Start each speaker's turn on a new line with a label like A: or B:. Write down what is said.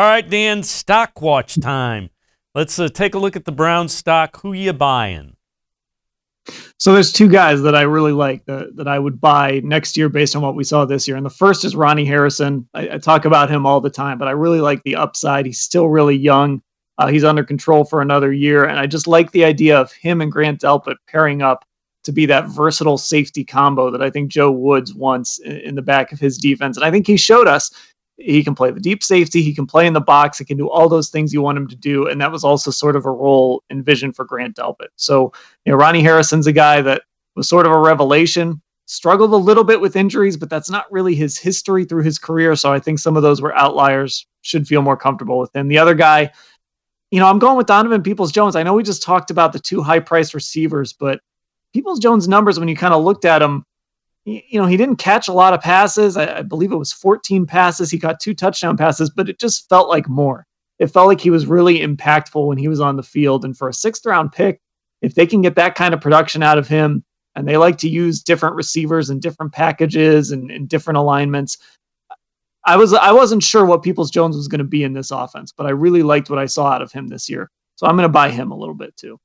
A: All right, Dan, stock watch time. Let's take a look at the Browns stock. Who you buying?
B: So there's two guys that I really like that I would buy next year based on what we saw this year. And the first is Ronnie Harrison. I talk about him all the time, but I really like the upside. He's still really young. He's under control for another year. And I just like the idea of him and Grant Delpit pairing up to be that versatile safety combo that I think Joe Woods wants in the back of his defense. And I think he showed us he can play the deep safety. He can play in the box. He can do all those things you want him to do. And that was also sort of a role envisioned for Grant Delpit. So, Ronnie Harrison's a guy that was sort of a revelation, struggled a little bit with injuries, but that's not really his history through his career. So I think some of those were outliers. Should feel more comfortable with him. The other guy, I'm going with Donovan Peoples-Jones. I know we just talked about the two high-priced receivers, but Peoples-Jones' numbers, when you kind of looked at him, he didn't catch a lot of passes. I believe it was 14 passes. He got 2 touchdown passes, but it just felt like more. It felt like he was really impactful when he was on the field. And for a 6th-round pick, if they can get that kind of production out of him, and they like to use different receivers and different packages and different alignments, I wasn't sure what Peoples-Jones was going to be in this offense, but I really liked what I saw out of him this year. So I'm going to buy him a little bit too.